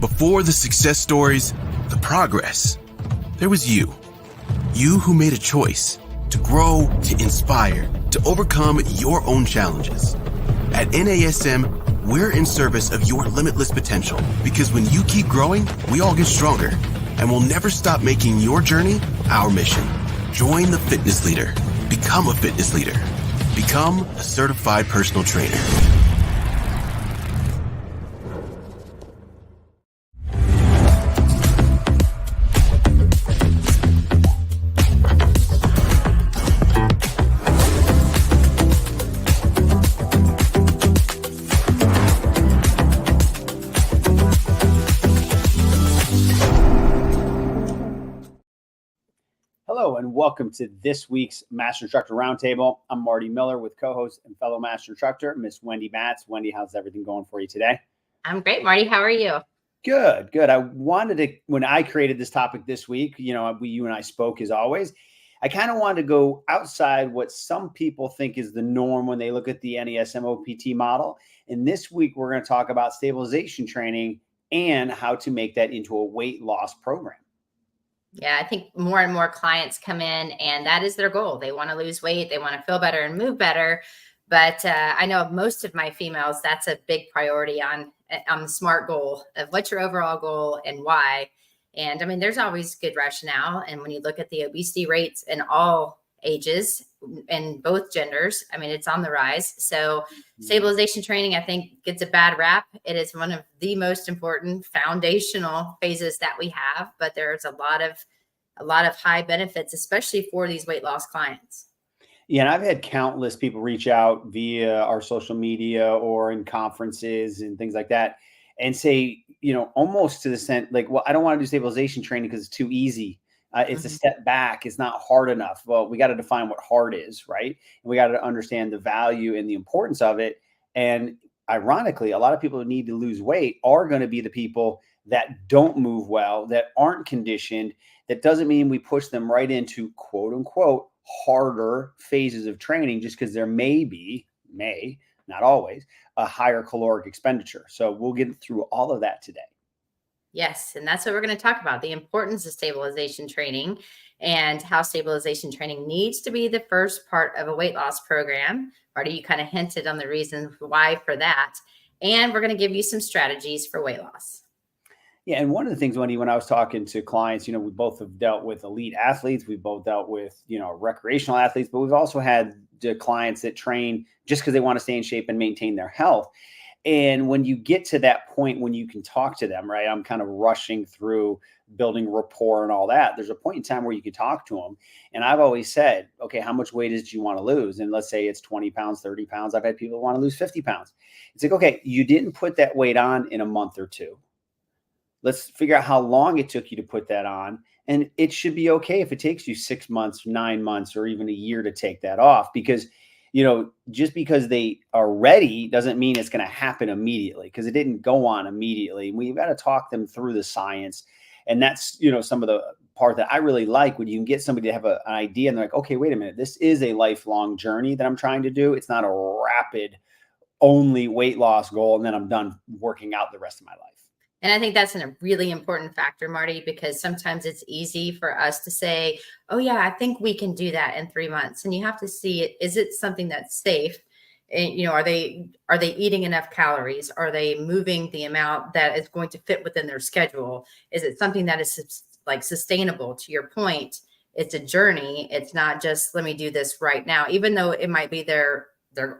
Before the success stories, the progress, there was you. You who made a choice to grow, to inspire, to overcome your own challenges. At NASM, we're in service of your limitless potential because when you keep growing, we all get stronger. And we'll never stop making your journey our mission. Join the fitness leader. Become a fitness leader. Become a certified personal trainer. Hello and welcome to this week's Master Instructor Roundtable. I'm Marty Miller with co-host and fellow Master Instructor, Miss Wendy Batts. Wendy, how's everything going for you today? I'm great, Marty. How are you? Good, good. I wanted to, when I created this topic this week, you and I spoke as always. I kind of wanted to go outside what some people think is the norm when they look at the NASM OPT model. And this week, we're going to talk about stabilization training and how to make that into a weight loss program. Yeah, I think more and more clients come in and that is their goal. They want to lose weight. They want to feel better and move better. But I know most of my females, that's a big priority on the SMART goal of what's your overall goal and why. And I mean, there's always good rationale. And when you look at the obesity rates in all ages and both genders, I mean, it's on the rise. So stabilization training, I think, gets a bad rap. It is one of the most important foundational phases that we have, but there's a lot of high benefits, especially for these weight loss clients. Yeah, and I've had countless people reach out via our social media or in conferences and things like that and say, almost to the sense like, well, I don't want to do stabilization training because it's too easy. It's a step back. It's not hard enough. Well, we got to define what hard is, right? And we got to understand the value and the importance of it. And ironically, a lot of people who need to lose weight are going to be the people that don't move well, that aren't conditioned. That doesn't mean we push them right into quote unquote harder phases of training just because there may, not always, a higher caloric expenditure. So we'll get through all of that today. Yes. And that's what we're going to talk about, the importance of stabilization training and how stabilization training needs to be the first part of a weight loss program. Marty, you kind of hinted on the reasons why for that. And we're going to give you some strategies for weight loss. Yeah. And one of the things, Wendy, when I was talking to clients, we both have dealt with elite athletes. We've both dealt with, recreational athletes, but we've also had the clients that train just because they want to stay in shape and maintain their health. And when you get to that point, when you can talk to them, right, I'm kind of rushing through building rapport and all that. There's a point in time where you can talk to them. And I've always said, okay, how much weight do you want to lose? And let's say it's 20 pounds, 30 pounds. I've had people want to lose 50 pounds. It's like, okay, you didn't put that weight on in a month or two. Let's figure out how long it took you to put that on. And it should be okay if it takes you 6 months, 9 months, or even a year to take that off, because just because they are ready doesn't mean it's going to happen immediately, because it didn't go on immediately. We've got to talk them through the science. And that's, some of the part that I really like, when you can get somebody to have an idea and they're like, okay, wait a minute, this is a lifelong journey that I'm trying to do. It's not a rapid only weight loss goal, and then I'm done working out the rest of my life. And I think that's a really important factor, Marty, because sometimes it's easy for us to say, oh, yeah, I think we can do that in 3 months. And you have to see, is it something that's safe? And, are they eating enough calories? Are they moving the amount that is going to fit within their schedule? Is it something that is sustainable? To your point, it's a journey. It's not just, let me do this right now, even though it might be their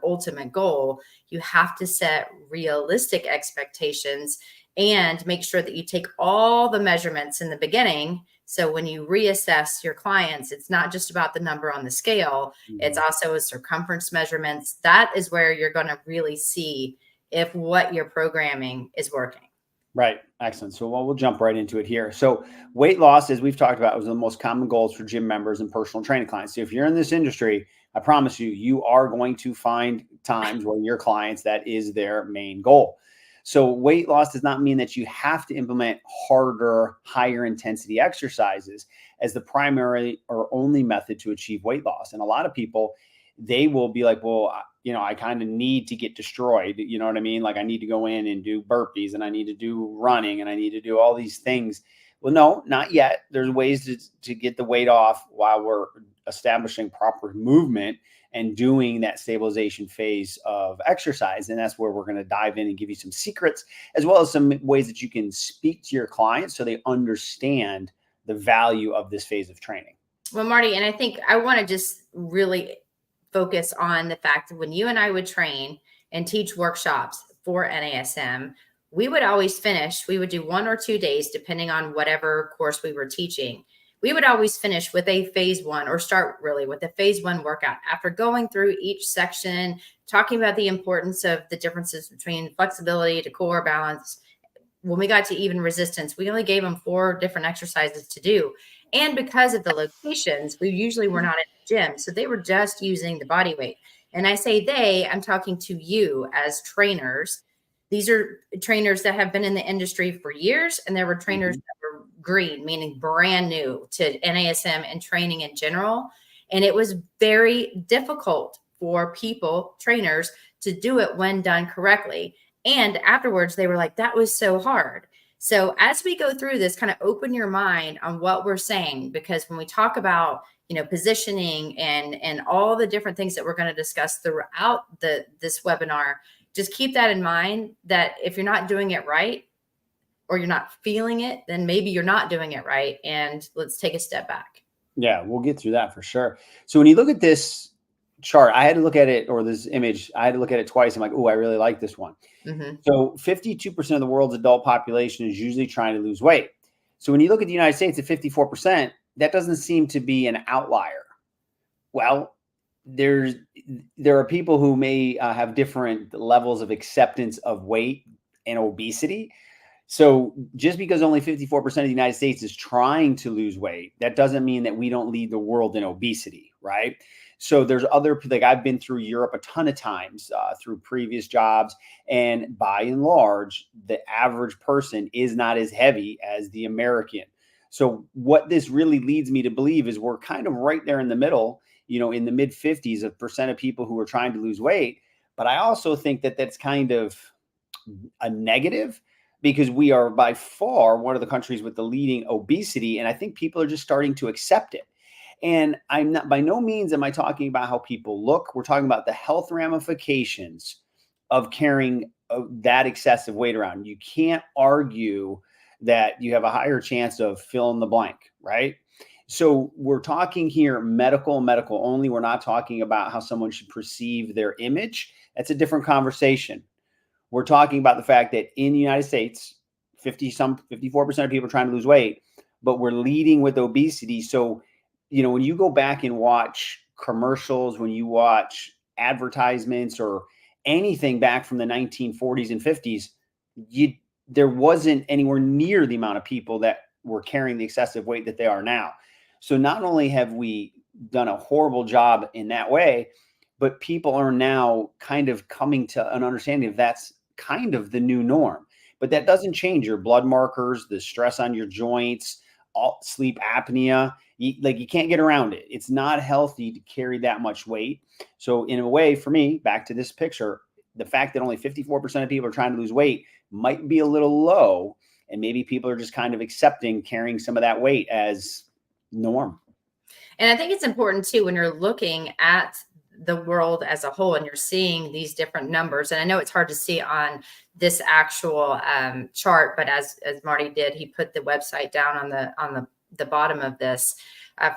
ultimate goal. You have to set realistic expectations and make sure that you take all the measurements in the beginning. So when you reassess your clients, it's not just about the number on the scale. It's also a circumference measurements. That is where you're going to really see if what you're programming is working. Right. Excellent. So we'll jump right into it here. So weight loss, as we've talked about, was one of the most common goals for gym members and personal training clients. So if you're in this industry, I promise you are going to find times where your clients, that is their main goal. So weight loss does not mean that you have to implement harder, higher intensity exercises as the primary or only method to achieve weight loss. And a lot of people, they will be like, well, I kind of need to get destroyed. You know what I mean? Like I need to go in and do burpees and I need to do running and I need to do all these things. Well, no, not yet. There's ways to get the weight off while we're establishing proper movement and doing that stabilization phase of exercise. And that's where we're going to dive in and give you some secrets, as well as some ways that you can speak to your clients so they understand the value of this phase of training. Well, Marty, and I think I want to just really focus on the fact that when you and I would train and teach workshops for NASM, we would always finish, we would do 1 or 2 days, depending on whatever course we were teaching. We would always finish with a phase 1, or start really with a phase 1 workout after going through each section, talking about the importance of the differences between flexibility to core balance. When we got to even resistance, we only gave them 4 different exercises to do. And because of the locations, we usually were not in the gym. So they were just using the body weight. And I say they, I'm talking to you as trainers. These are trainers that have been in the industry for years. And there were trainers that were green, meaning brand new to NASM and training in general. And it was very difficult for people, trainers, to do it when done correctly. And afterwards, they were like, that was so hard. So as we go through this, kind of open your mind on what we're saying, because when we talk about, positioning and all the different things that we're going to discuss throughout this webinar, just keep that in mind, that if you're not doing it right or you're not feeling it, then maybe you're not doing it right. And let's take a step back. Yeah, we'll get through that for sure. So when you look at this chart, I had to look at it, or this image, I had to look at it twice. I'm like, oh, I really like this one. So 52% of the world's adult population is usually trying to lose weight. So when you look at the United States at 54%, that doesn't seem to be an outlier. Well, there are people who may have different levels of acceptance of weight and obesity. So just because only 54% of the United States is trying to lose weight, that doesn't mean that we don't lead the world in obesity, right? So there's other, like I've been through Europe a ton of times through previous jobs. And by and large, the average person is not as heavy as the American. So what this really leads me to believe is we're kind of right there in the middle, in the mid 50s of percent of people who are trying to lose weight. But I also think that that's kind of a negative, because we are by far one of the countries with the leading obesity. And I think people are just starting to accept it. And I'm not, by no means am I talking about how people look. We're talking about the health ramifications of carrying that excessive weight around. You can't argue that you have a higher chance of fill in the blank, right? So we're talking here medical only. We're not talking about how someone should perceive their image. That's a different conversation. We're talking about the fact that in the United States, 54% of people are trying to lose weight, but we're leading with obesity. So when you go back and watch commercials, when you watch advertisements or anything back from the 1940s and 50s, there wasn't anywhere near the amount of people that were carrying the excessive weight that they are now. So not only have we done a horrible job in that way, but people are now kind of coming to an understanding of that's kind of the new norm. But that doesn't change your blood markers, the stress on your joints, sleep apnea. You can't get around it. It's not healthy to carry that much weight. So in a way, for me, back to this picture, the fact that only 54% of people are trying to lose weight might be a little low. And maybe people are just kind of accepting carrying some of that weight as norm. And I think it's important too, when you're looking at the world as a whole and you're seeing these different numbers, and I know it's hard to see on this actual chart, but as Marty did, he put the website down on the bottom of this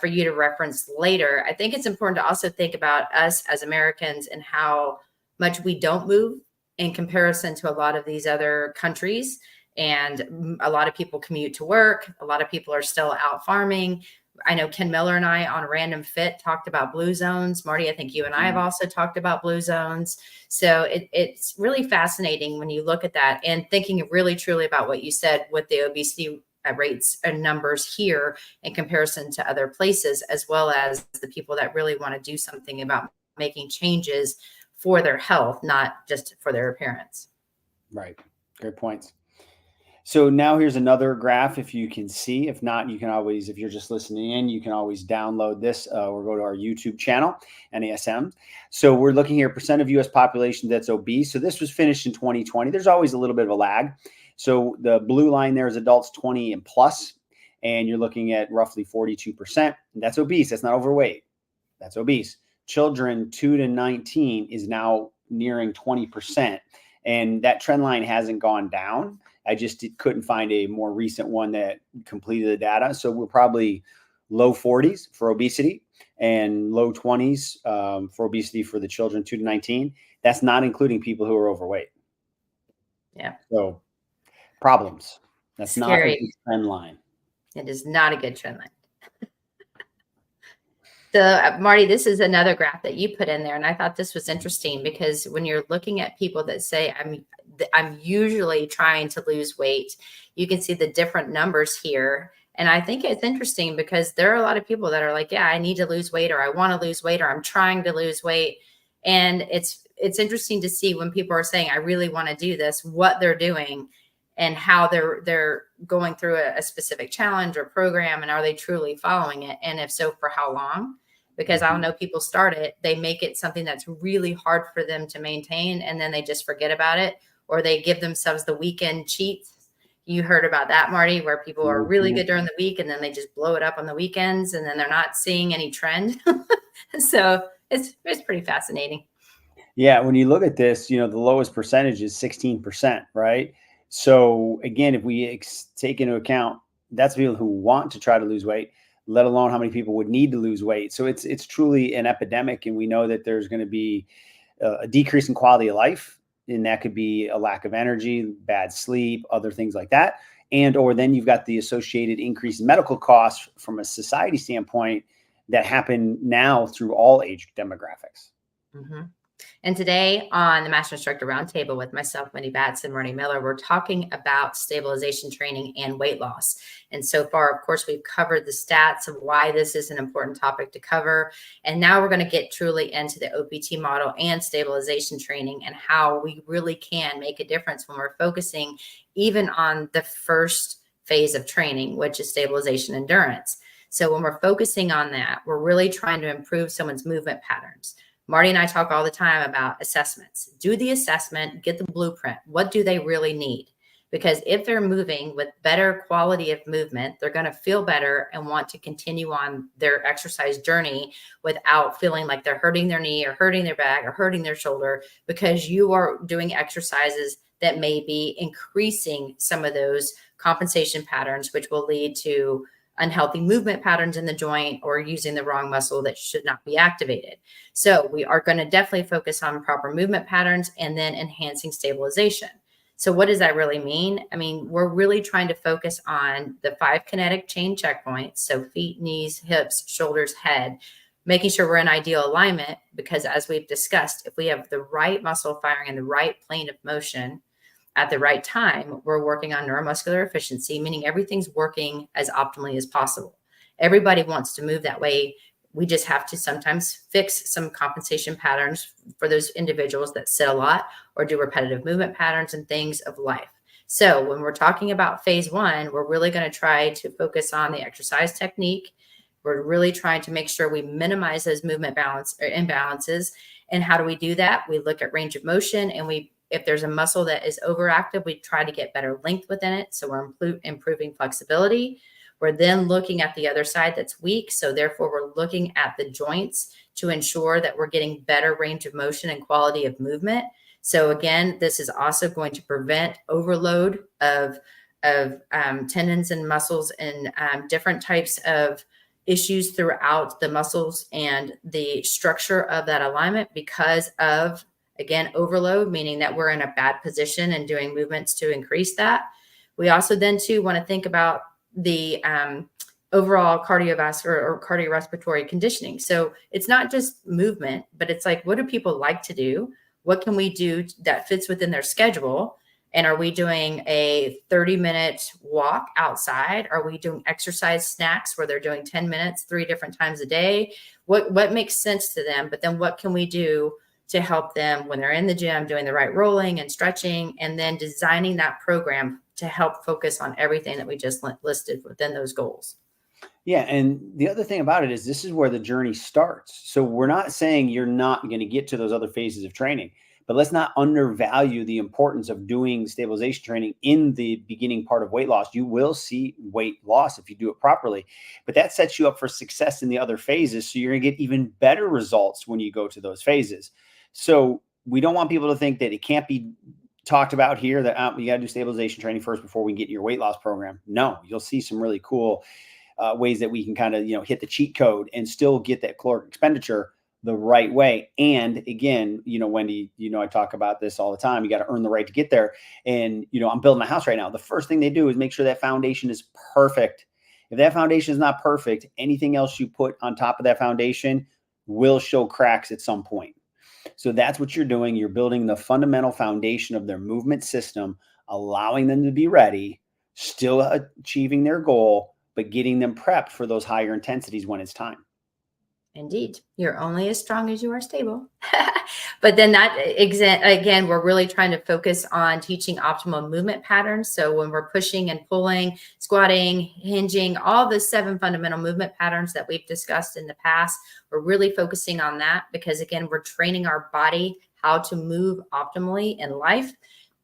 for you to reference later. I think it's important to also think about us as Americans and how much we don't move in comparison to a lot of these other countries. And a lot of people commute to work. A lot of people are still out farming. I know Ken Miller and I on Random Fit talked about blue zones. Marty, I think you and I have also talked about blue zones. So it's really fascinating when you look at that and thinking really truly about what you said with the obesity rates and numbers here in comparison to other places, as well as the people that really want to do something about making changes for their health, not just for their appearance. Right. Great points. So now here's another graph if you can see. If not, you can always, if you're just listening in, you can always download this or go to our YouTube channel, NASM. So we're looking here, percent of US population that's obese. So this was finished in 2020. There's always a little bit of a lag. So the blue line there is adults 20 and plus, and you're looking at roughly 42%. That's obese. That's not overweight. That's obese. Children 2 to 19 is now nearing 20%. And that trend line hasn't gone down. I just couldn't find a more recent one that completed the data. So we're probably low 40s for obesity and low 20s for obesity for the children 2 to 19. That's not including people who are overweight. Yeah. So problems. That's Scary. not a good trend line. It is not a good trend line. So Marty, this is another graph that you put in there. And I thought this was interesting because when you're looking at people that say, I'm usually trying to lose weight, you can see the different numbers here. And I think it's interesting because there are a lot of people that are like, yeah, I need to lose weight, or I want to lose weight, or I'm trying to lose weight. And it's interesting to see when people are saying, I really want to do this, what they're doing and how they're going through a specific challenge or program, and are they truly following it? And if so, for how long? Because I don't know, people start it, they make it something that's really hard for them to maintain, and then they just forget about it, or they give themselves the weekend cheats. You heard about that, Marty, where people are really good during the week and then they just blow it up on the weekends, and then they're not seeing any trend. So it's pretty fascinating. Yeah, when you look at this, the lowest percentage is 16%, right? So again, if we take into account that's people who want to try to lose weight, let alone how many people would need to lose weight. So it's truly an epidemic, and we know that there's going to be a decrease in quality of life, and that could be a lack of energy, bad sleep, other things like that. And or then you've got the associated increase in medical costs from a society standpoint that happen now through all age demographics. Mm-hmm. And today on the Master Instructor Roundtable with myself, Wendy Batts, and Marty Miller, we're talking about stabilization training and weight loss. And so far, of course, we've covered the stats of why this is an important topic to cover. And now we're going to get truly into the OPT model and stabilization training and how we really can make a difference when we're focusing even on the first phase of training, which is stabilization endurance. So when we're focusing on that, we're really trying to improve someone's movement patterns. Marty and I talk all the time about assessments. Do the assessment, get the blueprint. What do they really need? Because if they're moving with better quality of movement, they're going to feel better and want to continue on their exercise journey without feeling like they're hurting their knee or hurting their back or hurting their shoulder, because you are doing exercises that may be increasing some of those compensation patterns, which will lead to unhealthy movement patterns in the joint or using the wrong muscle that should not be activated. So we are going to definitely focus on proper movement patterns and then enhancing stabilization. So what does that really mean? I mean, we're really trying to focus on the 5 kinetic chain checkpoints. So feet, knees, hips, shoulders, head, making sure we're in ideal alignment, because as we've discussed, if we have the right muscle firing in the right plane of motion at the right time, we're working on neuromuscular efficiency, meaning everything's working as optimally as possible. Everybody wants to move that way. We just have to sometimes fix some compensation patterns for those individuals that sit a lot or do repetitive movement patterns and things of life. So when we're talking about phase 1, we're really going to try to focus on the exercise technique. We're really trying to make sure we minimize those movement balance or imbalances. And how do we do that? We look at range of motion, and if there's a muscle that is overactive, we try to get better length within it. So we're improving flexibility. We're then looking at the other side that's weak. So therefore, we're looking at the joints to ensure that we're getting better range of motion and quality of movement. So again, this is also going to prevent overload of tendons and muscles and different types of issues throughout the muscles and the structure of that alignment because of, again, overload, meaning that we're in a bad position and doing movements to increase that. We also then too want to think about the overall cardiovascular or cardiorespiratory conditioning. So it's not just movement, but it's like, what do people like to do? What can we do that fits within their schedule? And are we doing a 30-minute walk outside? Are we doing exercise snacks where they're doing 10 minutes, 3 different times a day? What makes sense to them? But then what can we do to help them when they're in the gym doing the right rolling and stretching, and then designing that program to help focus on everything that we just listed within those goals. Yeah. And the other thing about it is this is where the journey starts. So we're not saying you're not going to get to those other phases of training, but let's not undervalue the importance of doing stabilization training in the beginning part of weight loss. You will see weight loss if you do it properly, but that sets you up for success in the other phases. So you're going to get even better results when you go to those phases. So we don't want people to think that it can't be talked about here, that you got to do stabilization training first before we get in your weight loss program. No, you'll see some really cool ways that we can kind of, hit the cheat code and still get that caloric expenditure the right way. And again, Wendy, I talk about this all the time. You got to earn the right to get there. And, I'm building a house right now. The first thing they do is make sure that foundation is perfect. If that foundation is not perfect, anything else you put on top of that foundation will show cracks at some point. So that's what you're doing. You're building the fundamental foundation of their movement system, allowing them to be ready, still achieving their goal, but getting them prepped for those higher intensities when it's time. Indeed. You're only as strong as you are stable. But then that, again, we're really trying to focus on teaching optimal movement patterns. So when we're pushing and pulling, squatting, hinging, all the 7 fundamental movement patterns that we've discussed in the past, we're really focusing on that because, again, we're training our body how to move optimally in life,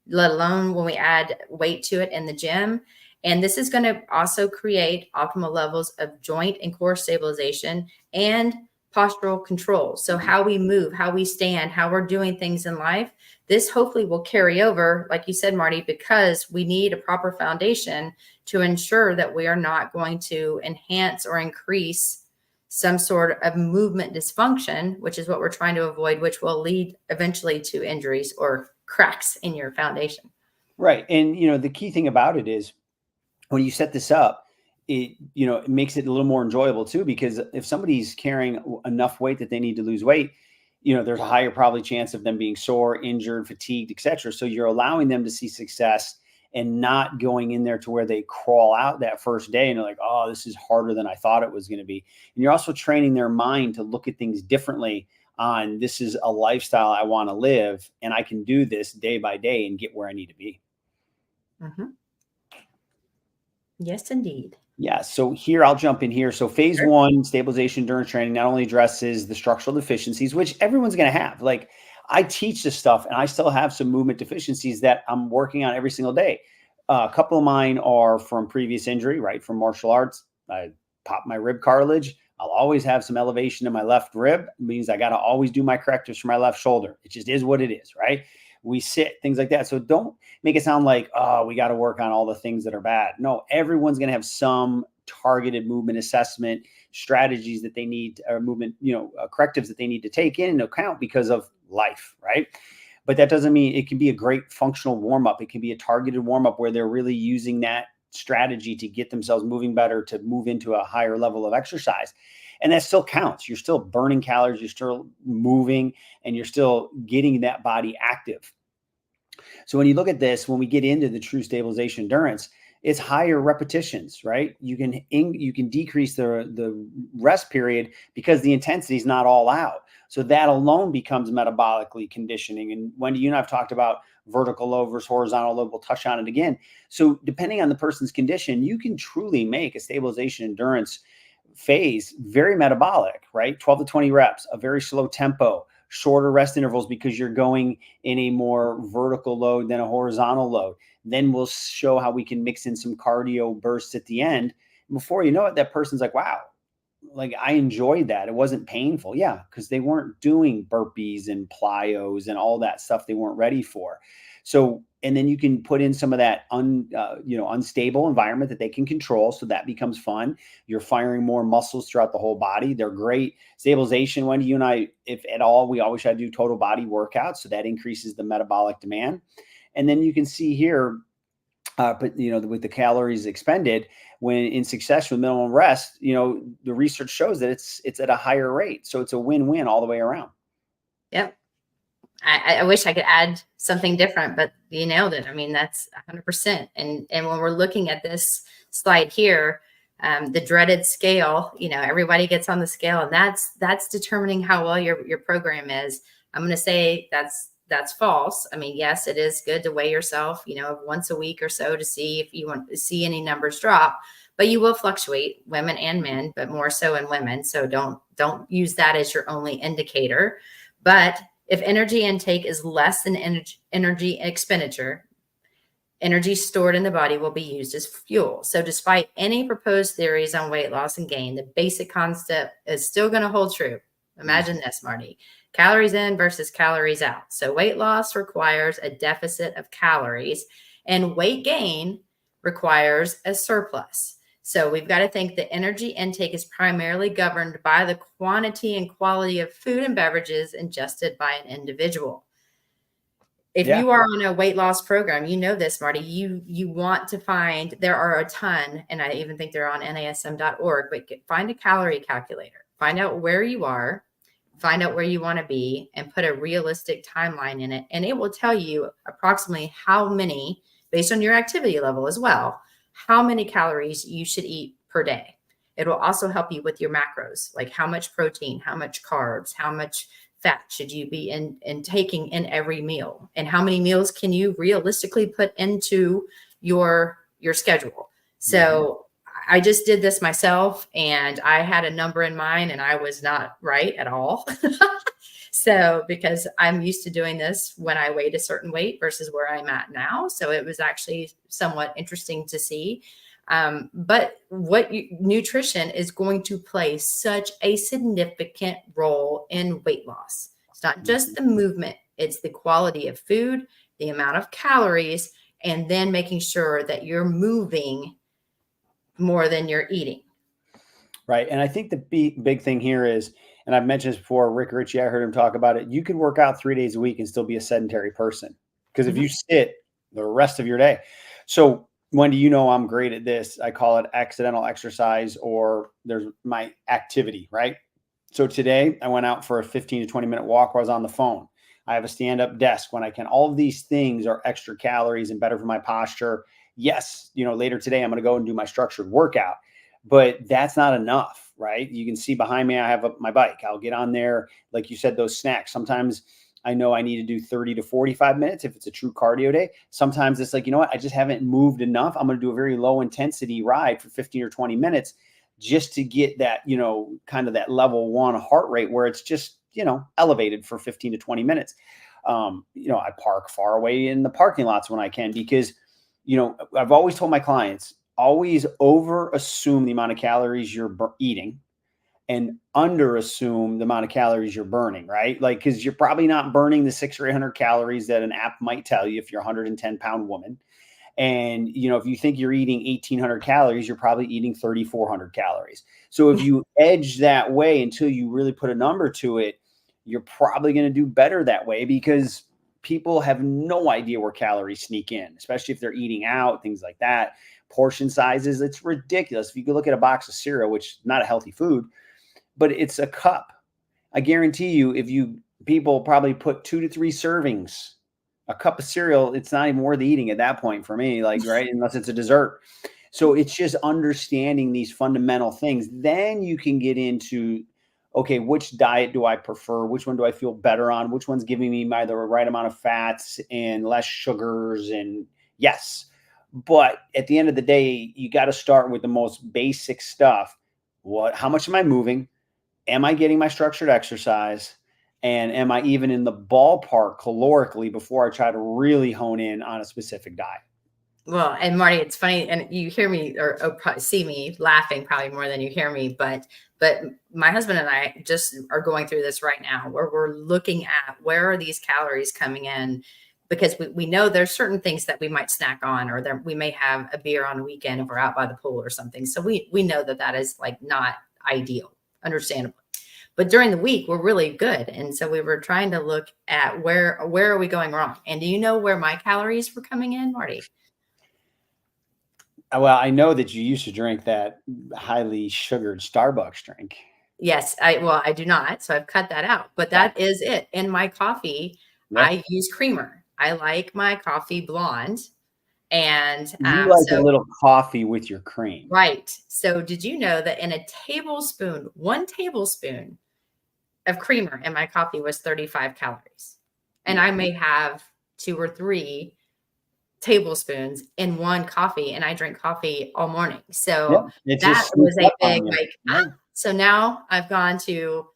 let alone when we add weight to it in the gym. And this is going to also create optimal levels of joint and core stabilization and postural control. So how we move, how we stand, how we're doing things in life, this hopefully will carry over, like you said, Marty, because we need a proper foundation to ensure that we are not going to enhance or increase some sort of movement dysfunction, which is what we're trying to avoid, which will lead eventually to injuries or cracks in your foundation. Right. And, the key thing about it is when you set this up, it makes it a little more enjoyable too, because if somebody's carrying enough weight that they need to lose weight, there's a higher probably chance of them being sore, injured, fatigued, etc. So you're allowing them to see success and not going in there to where they crawl out that first day and they're like, oh, this is harder than I thought it was going to be. And you're also training their mind to look at things differently on this is a lifestyle I want to live, and I can do this day by day and get where I need to be. Mm-hmm. Yes, indeed. Yeah. So here, I'll jump in here. So phase 1, stabilization endurance training, not only addresses the structural deficiencies, which everyone's going to have. Like, I teach this stuff and I still have some movement deficiencies that I'm working on every single day. A couple of mine are from previous injury, right? From martial arts. I popped my rib cartilage. I'll always have some elevation in my left rib. It means I got to always do my correctives for my left shoulder. It just is what it is, right? We sit, things like that. So don't make it sound like, oh, we got to work on all the things that are bad. No, everyone's going to have some targeted movement assessment strategies that they need, or movement, correctives that they need to take into account because of life, right? But that doesn't mean it can be a great functional warm-up. It can be a targeted warm-up where they're really using that strategy to get themselves moving better, to move into a higher level of exercise. And that still counts. You're still burning calories, you're still moving, and you're still getting that body active. So when you look at this, when we get into the true stabilization endurance, it's higher repetitions, right? You can decrease the rest period because the intensity is not all out. So that alone becomes metabolically conditioning. And Wendy, you and I have talked about vertical load versus horizontal load. We'll touch on it again. So depending on the person's condition, you can truly make a stabilization endurance phase very metabolic, right? 12 to 20 reps, a very slow tempo, shorter rest intervals because you're going in a more vertical load than a horizontal load. Then we'll show how we can mix in some cardio bursts at the end. Before you know it, that person's like, wow, like I enjoyed that. It wasn't painful. Yeah, because they weren't doing burpees and plyos and all that stuff they weren't ready for. So, and then you can put in some of that unstable environment that they can control. So that becomes fun. You're firing more muscles throughout the whole body. They're great. Stabilization, Wendy, you and I, if at all, we always try to do total body workouts. So that increases the metabolic demand. And then you can see here, with the calories expended when in succession with minimum rest, the research shows that it's at a higher rate. So it's a win-win all the way around. Yep. I wish I could add something different, but you nailed it. I mean, that's 100%. And when we're looking at this slide here, the dreaded scale, everybody gets on the scale, and that's determining how well your program is. I'm going to say that's false. I mean, yes, it is good to weigh yourself, once a week or so to see if you want to see any numbers drop, but you will fluctuate, women and men, but more so in women. So don't use that as your only indicator. But if energy intake is less than energy expenditure, energy stored in the body will be used as fuel. So despite any proposed theories on weight loss and gain, the basic concept is still going to hold true. Imagine this, Marty. Calories in versus calories out. So weight loss requires a deficit of calories, and weight gain requires a surplus. So we've got to think that energy intake is primarily governed by the quantity and quality of food and beverages ingested by an individual. If you are on a weight loss program, you know this, Marty, you want to find, there are a ton, and I even think they're on NASM.org, but find a calorie calculator, find out where you are, find out where you want to be, and put a realistic timeline in it. And it will tell you approximately how many, based on your activity level as well, how many calories you should eat per day. It will also help you with your macros, like how much protein, how much carbs, how much fat should you be in taking in every meal, and how many meals can you realistically put into your schedule. So I just did this myself, and I had a number in mind, and I was not right at all. So because I'm used to doing this when I weighed a certain weight versus where I'm at now. So it was actually somewhat interesting to see. But nutrition is going to play such a significant role in weight loss. It's not just the movement, it's the quality of food, the amount of calories, and then making sure that you're moving more than you're eating. Right. And I think the big thing here is, and I've mentioned this before, Rick Ritchie, I heard him talk about it. You can work out 3 days a week and still be a sedentary person. Because if you sit the rest of your day. So Wendy, I'm great at this. I call it accidental exercise, or there's my activity, right? So today I went out for a 15 to 20 minute walk where I was on the phone. I have a stand-up desk when I can. All of these things are extra calories and better for my posture. Yes, later today I'm going to go and do my structured workout, but that's not enough, right? You can see behind me, I have my bike. I'll get on there. Like you said, those snacks. Sometimes I know I need to do 30 to 45 minutes if it's a true cardio day. Sometimes it's like, I just haven't moved enough. I'm going to do a very low intensity ride for 15 or 20 minutes just to get that, kind of that level 1 heart rate where it's just, elevated for 15 to 20 minutes. I park far away in the parking lots when I can, because, I've always told my clients, always over assume the amount of calories you're eating and under assume the amount of calories you're burning, right? Like, because you're probably not burning the 600 or 800 calories that an app might tell you if you're a 110-pound woman. And, if you think you're eating 1,800 calories, you're probably eating 3,400 calories. So if you edge that way until you really put a number to it, you're probably going to do better that way, because people have no idea where calories sneak in, especially if they're eating out, things like that. Portion sizes, it's ridiculous. If you could look at a box of cereal, which is not a healthy food, but it's a cup. I guarantee you, people probably put 2 to 3 servings, a cup of cereal, it's not even worth eating at that point for me, like, right? Unless it's a dessert. So it's just understanding these fundamental things. Then you can get into, okay, which diet do I prefer? Which one do I feel better on? Which one's giving me the right amount of fats and less sugars? And yes, but at the end of the day, you got to start with the most basic stuff. How much am I moving? Am I getting my structured exercise? And am I even in the ballpark calorically before I try to really hone in on a specific diet? Well, and Marty, it's funny, and you hear me or probably see me laughing probably more than you hear me, but my husband and I just are going through this right now, where we're looking at where are these calories coming in, because we know there's certain things that we might snack on, or we may have a beer on a weekend if we're out by the pool or something. So we know that is like not ideal, understandably. But during the week, we're really good. And so we were trying to look at where are we going wrong? And do you know where my calories were coming in, Marty? Well, I know that you used to drink that highly sugared Starbucks drink. Yes, I do not. So I've cut that out. But that is it. In my coffee, I use creamer. I like my coffee blonde. And you like a little coffee with your cream. Right. So did you know that in a tablespoon, 1 tablespoon of creamer in my coffee was 35 calories. And I may have 2 or 3 tablespoons in one coffee, and I drink coffee all morning. So that was a big, like, so now I've gone to,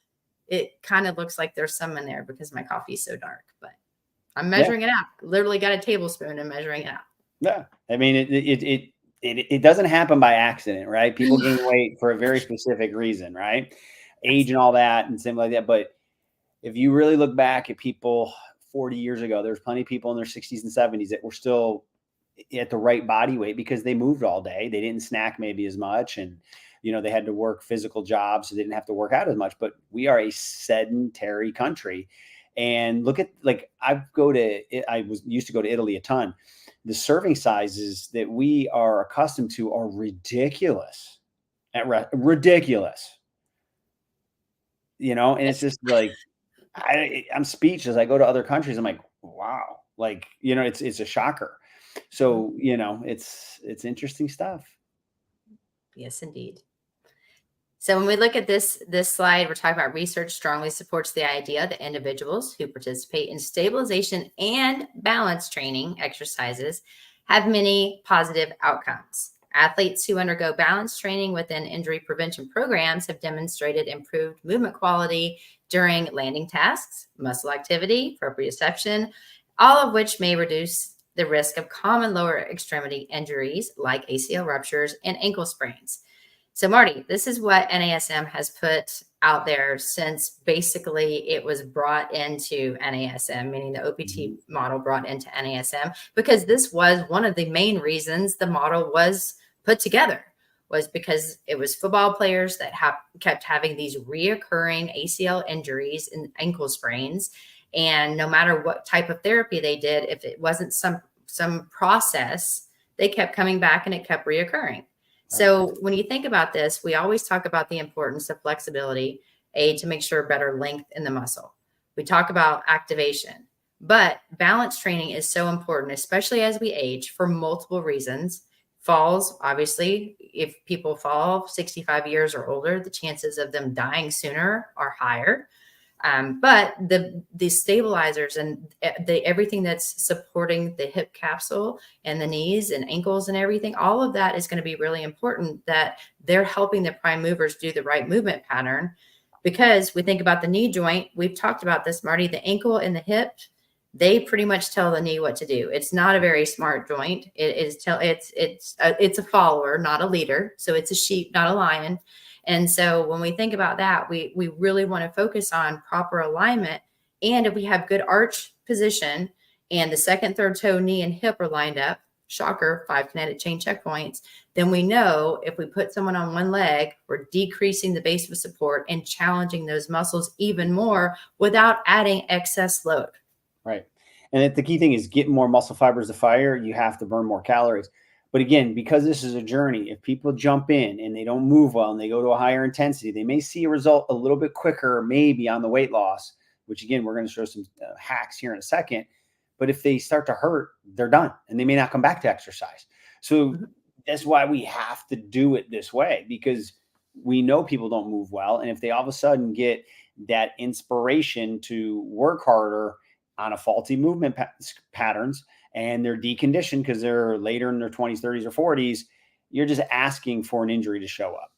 it kind of looks like there's some in there because my coffee is so dark, but I'm measuring it out. Literally got a tablespoon and measuring it out. Yeah. I mean, it doesn't happen by accident, right? People gain weight for a very specific reason, right? Age and all that and something like that. But if you really look back at people 40 years ago, there's plenty of people in their 60s and 70s that were still at the right body weight because they moved all day. They didn't snack maybe as much. And, you know, they had to work physical jobs, so they didn't have to work out as much. But we are a sedentary country. And look at, like, I used to go to Italy a ton. The serving sizes that we are accustomed to are ridiculous. Ridiculous. You know, and it's just like, I'm speechless. I go to other countries. I'm like, wow, like, you know, it's a shocker. So, you know, it's interesting stuff. Yes, indeed. So when we look at this slide, we're talking about research strongly supports the idea that individuals who participate in stabilization and balance training exercises have many positive outcomes. Athletes who undergo balance training within injury prevention programs have demonstrated improved movement quality during landing tasks, muscle activity, proprioception, all of which may reduce the risk of common lower extremity injuries like ACL ruptures and ankle sprains. So Marty, this is what NASM has put out there since basically it was brought into NASM, meaning the OPT model brought into NASM, because this was one of the main reasons the model was put together, was because it was football players that kept having these reoccurring ACL injuries and ankle sprains. And no matter what type of therapy they did, if it wasn't some process, they kept coming back and it kept reoccurring. So when you think about this, we always talk about the importance of flexibility, to make sure better length in the muscle. We talk about activation, but balance training is so important, especially as we age, for multiple reasons. Falls, obviously, if people fall 65 years or older, the chances of them dying sooner are higher. But the stabilizers and everything that's supporting the hip capsule and the knees and ankles and everything, all of that is going to be really important, that they're helping the prime movers do the right movement pattern. Because we think about the knee joint, we've talked about this, Marty, the ankle and the hip, they pretty much tell the knee what to do. It's not a very smart joint. It's a follower, not a leader. So it's a sheep, not a lion. And so when we think about that, we really want to focus on proper alignment. And if we have good arch position and the second, third toe, knee, and hip are lined up, shocker, 5 kinetic chain checkpoints, then we know if we put someone on one leg, we're decreasing the base of support and challenging those muscles even more without adding excess load. Right. And the key thing is get more muscle fibers to fire. You have to burn more calories. But again, because this is a journey, if people jump in and they don't move well and they go to a higher intensity, they may see a result a little bit quicker, maybe on the weight loss, which again, we're going to show some hacks here in a second. But if they start to hurt, they're done and they may not come back to exercise. So that's why we have to do it this way, because we know people don't move well. And if they all of a sudden get that inspiration to work harder on a faulty movement patterns, and they're deconditioned because they're later in their 20s, 30s, or 40s, you're just asking for an injury to show up.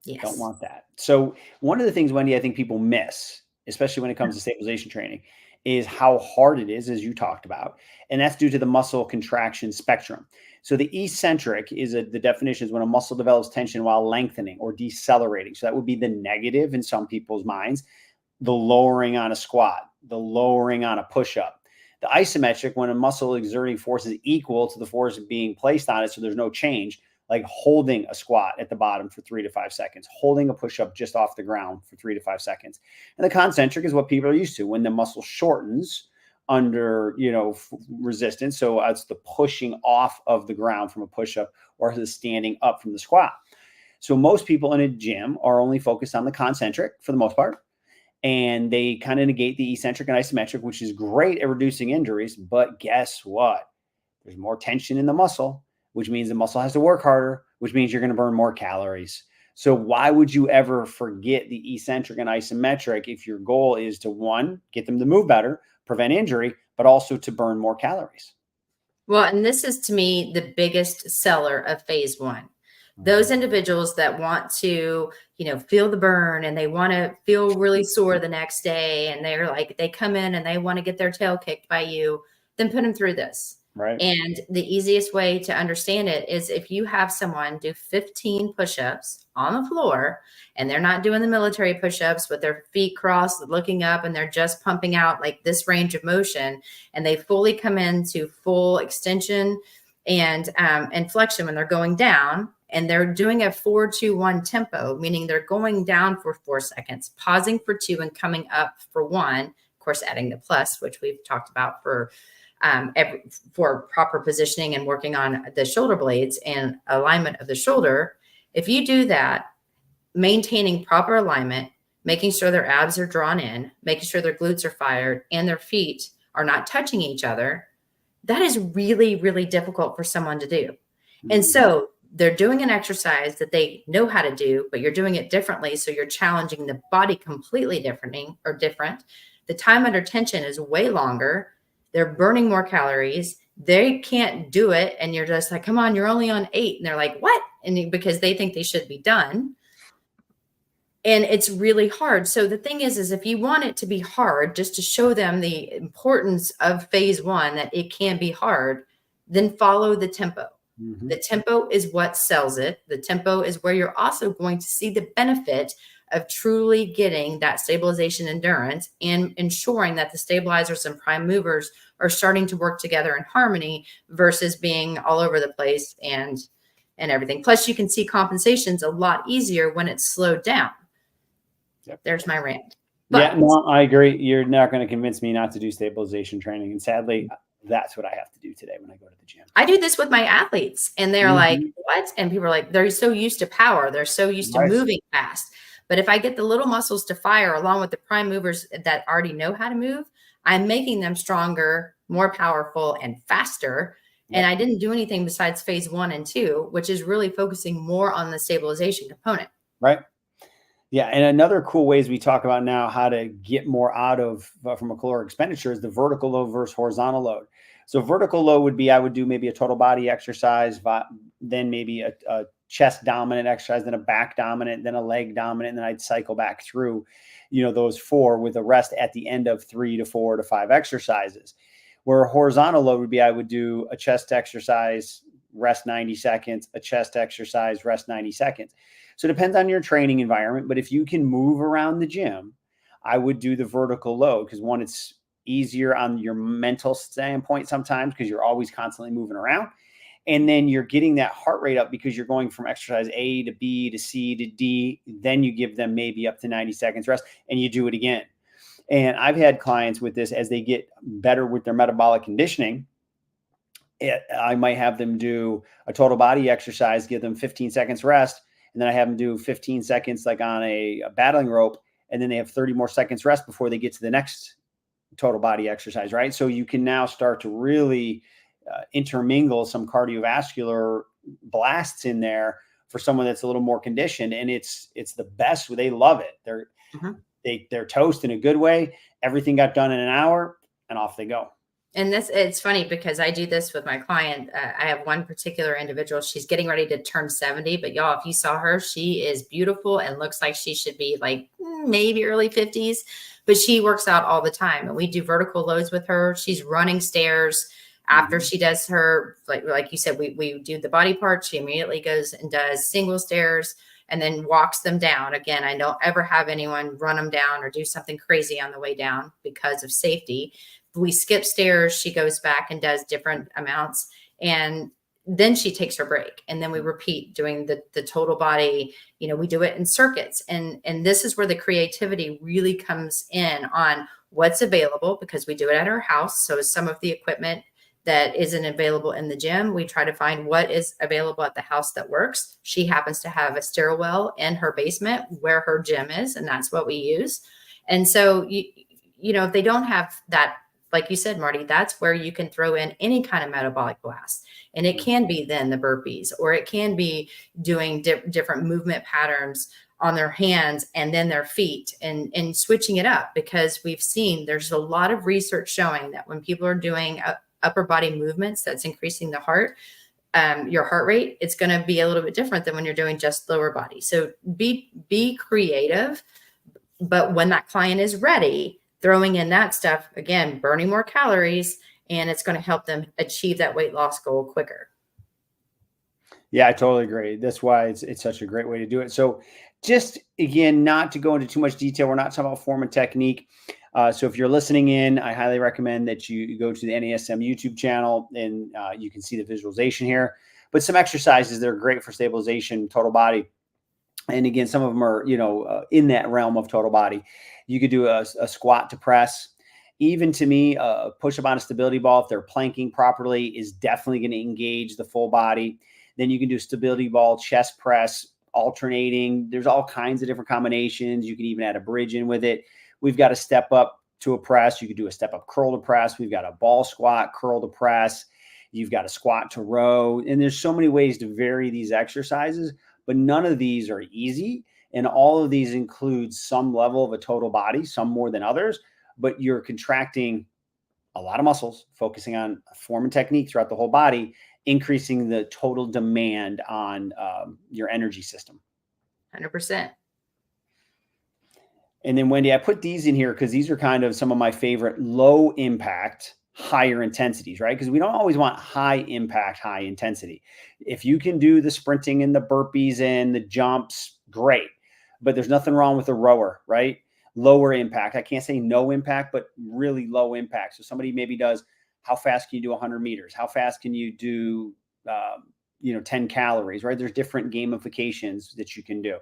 Yes. Don't want that. So one of the things, Wendy, I think people miss, especially when it comes to stabilization training, is how hard it is, as you talked about. And that's due to the muscle contraction spectrum. So the eccentric is the definition is when a muscle develops tension while lengthening or decelerating. So that would be the negative in some people's minds. The lowering on a squat, the lowering on a push-up. The isometric, when a muscle exerting force is equal to the force being placed on it, so there's no change, like holding a squat at the bottom for 3 to 5 seconds, holding a push-up just off the ground for 3 to 5 seconds. And the concentric is what people are used to when the muscle shortens under, resistance. So it's the pushing off of the ground from a push-up or the standing up from the squat. So most people in a gym are only focused on the concentric for the most part. And they kind of negate the eccentric and isometric, which is great at reducing injuries. But guess what? There's more tension in the muscle, which means the muscle has to work harder, which means you're going to burn more calories. So why would you ever forget the eccentric and isometric if your goal is to, one, get them to move better, prevent injury, but also to burn more calories? Well, and this is to me the biggest seller of phase one. Those individuals that want to, feel the burn and they want to feel really sore the next day, and they're like, they come in and they want to get their tail kicked by you, then put them through this. Right. And the easiest way to understand it is if you have someone do 15 push-ups on the floor, and they're not doing the military push-ups with their feet crossed, looking up, and they're just pumping out like this range of motion, and they fully come into full extension and flexion when they're going down, and they're doing a 4-2-1 tempo, meaning they're going down for 4 seconds, pausing for 2, and coming up for 1. Of course, adding the plus, which we've talked about for proper positioning and working on the shoulder blades and alignment of the shoulder. If you do that, maintaining proper alignment, making sure their abs are drawn in, making sure their glutes are fired, and their feet are not touching each other, that is really, really difficult for someone to do. And so they're doing an exercise that they know how to do, but you're doing it differently. So you're challenging the body completely different. The time under tension is way longer. They're burning more calories. They can't do it. And you're just like, come on, you're only on 8. And they're like, what? And because they think they should be done. And it's really hard. So the thing is if you want it to be hard, just to show them the importance of phase one, that it can be hard, then follow the tempo. Mm-hmm. The tempo is what sells it. The tempo is where you're also going to see the benefit of truly getting that stabilization endurance and ensuring that the stabilizers and prime movers are starting to work together in harmony versus being all over the place and everything. Plus, you can see compensations a lot easier when it's slowed down. Yep. There's my rant. But, I agree. You're not going to convince me not to do stabilization training. And sadly, that's what I have to do today when I go to the gym. I do this with my athletes, and they're like, what? And people are like, they're so used to power. They're so used to moving fast. But if I get the little muscles to fire along with the prime movers that already know how to move, I'm making them stronger, more powerful, and faster. Yep. And I didn't do anything besides phase 1 and 2, which is really focusing more on the stabilization component. Right. Yeah. And another cool ways we talk about now how to get more out of from a caloric expenditure is the vertical load versus horizontal load. So vertical load would be, I would do maybe a total body exercise, then maybe a chest dominant exercise, then a back dominant, then a leg dominant, and then I'd cycle back through, those 4 with a rest at the end of 3 to 4 to 5 exercises. Where a horizontal load would be, I would do a chest exercise, rest 90 seconds, a chest exercise, rest 90 seconds. So it depends on your training environment, but if you can move around the gym, I would do the vertical load because one, it's easier on your mental standpoint sometimes because you're always constantly moving around. And then you're getting that heart rate up because you're going from exercise A to B to C to D. Then you give them maybe up to 90 seconds rest and you do it again. And I've had clients with this as they get better with their metabolic conditioning. I might have them do a total body exercise, give them 15 seconds rest. And then I have them do 15 seconds like on a battling rope. And then they have 30 more seconds rest before they get to the next total body exercise, right? So you can now start to really intermingle some cardiovascular blasts in there for someone that's a little more conditioned. And it's the best. They love it. They're toast in a good way. Everything got done in an hour and off they go. And it's funny because I do this with my client. I have one particular individual. She's getting ready to turn 70, but y'all, if you saw her, she is beautiful and looks like she should be like maybe early 50s, but she works out all the time. And we do vertical loads with her. She's running stairs after she does her, like you said, we do the body part. She immediately goes and does single stairs and then walks them down. Again, I don't ever have anyone run them down or do something crazy on the way down because of safety. We skip stairs. She goes back and does different amounts. And then she takes her break. And then we repeat doing the total body. We do it in circuits. And this is where the creativity really comes in on what's available because we do it at her house. So some of the equipment that isn't available in the gym, we try to find what is available at the house that works. She happens to have a stairwell in her basement where her gym is, and that's what we use. And so, if they don't have that like you said, Marty, that's where you can throw in any kind of metabolic blast. And it can be then the burpees, or it can be doing different movement patterns on their hands and then their feet, and switching it up, because we've seen there's a lot of research showing that when people are doing upper body movements that's increasing the heart, your heart rate, it's going to be a little bit different than when you're doing just lower body. So be creative, but when that client is ready, throwing in that stuff, again, burning more calories, and it's going to help them achieve that weight loss goal quicker. Yeah, I totally agree. That's why it's such a great way to do it. So just again, not to go into too much detail, we're not talking about form and technique. So if you're listening in, I highly recommend that you go to the NASM YouTube channel, and you can see the visualization here. But some exercises that are great for stabilization, total body. And again, some of them are, in that realm of total body. You could do a squat to press. Even to me, a push-up on a stability ball, if they're planking properly, is definitely going to engage the full body. Then you can do stability ball, chest press, alternating. There's all kinds of different combinations. You can even add a bridge in with it. We've got a step up to a press. You could do a step up curl to press. We've got a ball squat, curl to press. You've got a squat to row. And there's so many ways to vary these exercises, but none of these are easy. And all of these include some level of a total body, some more than others, but you're contracting a lot of muscles, focusing on form and technique throughout the whole body, increasing the total demand on your energy system. 100%. And then, Wendy, I put these in here because these are kind of some of my favorite low impact, higher intensities, right? Because we don't always want high impact, high intensity. If you can do the sprinting and the burpees and the jumps, great. But there's nothing wrong with a rower, right? Lower impact. I can't say no impact, but really low impact. So somebody maybe does, how fast can you do 100 meters? How fast can you do, 10 calories, right? There's different gamifications that you can do.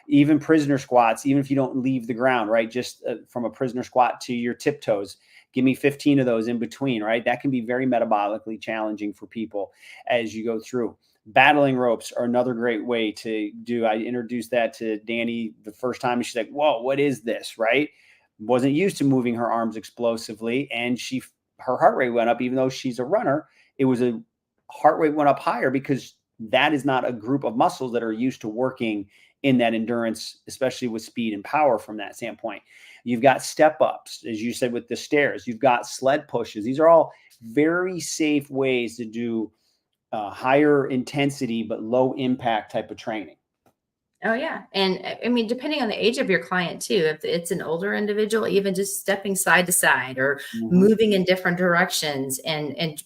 Even prisoner squats, even if you don't leave the ground, right? Just from a prisoner squat to your tiptoes, give me 15 of those in between, right? That can be very metabolically challenging for people as you go through. Battling ropes are another great way to do. I introduced that to Danny the first time, and she's like, whoa, what is this, right? Wasn't used to moving her arms explosively, and her heart rate went up. Even though she's a runner, it was a heart rate went up higher because that is not a group of muscles that are used to working in that endurance, especially with speed and power from that standpoint. You've got step ups, as you said, with the stairs. You've got sled pushes. These are all very safe ways to do higher intensity but low impact type of training. Oh yeah. And I mean, depending on the age of your client too, if it's an older individual, even just stepping side to side or moving in different directions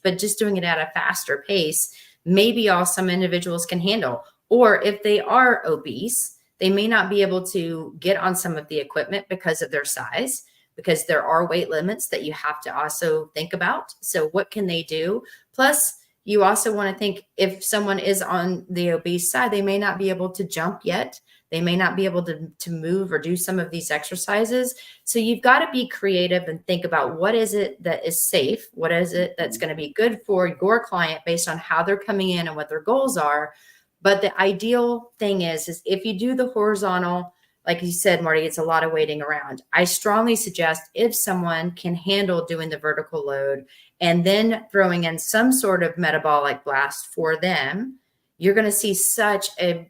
but just doing it at a faster pace, maybe all some individuals can handle. Or if they are obese, they may not be able to get on some of the equipment because of their size, because there are weight limits that you have to also think about. So what can they do? Plus, you also want to think, if someone is on the obese side, they may not be able to jump yet. They may not be able to move or do some of these exercises. So you've got to be creative and think about, what is it that is safe? What is it that's going to be good for your client based on how they're coming in and what their goals are? But the ideal thing is if you do the horizontal, like you said, Marty, it's a lot of waiting around. I strongly suggest, if someone can handle doing the vertical load and then throwing in some sort of metabolic blast for them, you're going to see such a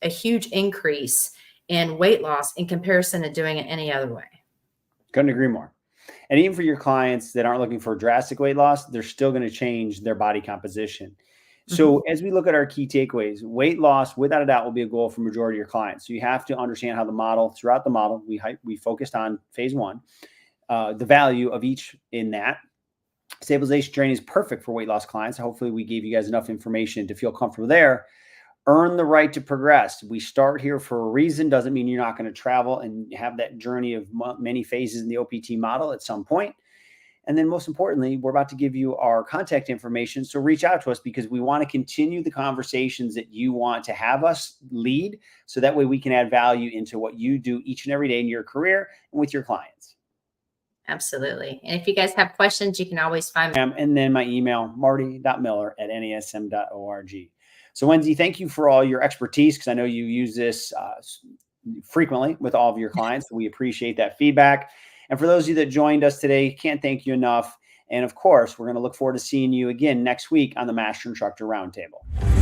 huge increase in weight loss in comparison to doing it any other way. Couldn't agree more. And even for your clients that aren't looking for drastic weight loss, they're still going to change their body composition. So as we look at our key takeaways, weight loss, without a doubt, will be a goal for majority of your clients. So you have to understand how throughout the model, we focused on phase one, the value of each in that. Stabilization training is perfect for weight loss clients. Hopefully we gave you guys enough information to feel comfortable there. Earn the right to progress. We start here for a reason. Doesn't mean you're not going to travel and have that journey of many phases in the OPT model at some point. And then most importantly, we're about to give you our contact information. So reach out to us, because we want to continue the conversations that you want to have us lead. So that way we can add value into what you do each and every day in your career and with your clients. Absolutely. And if you guys have questions, you can always find me. And then my email, marty.miller@nasm.org. So Wendy, thank you for all your expertise, because I know you use this frequently with all of your clients. We appreciate that feedback. And for those of you that joined us today, can't thank you enough. And of course, we're going to look forward to seeing you again next week on the Master Instructor Roundtable.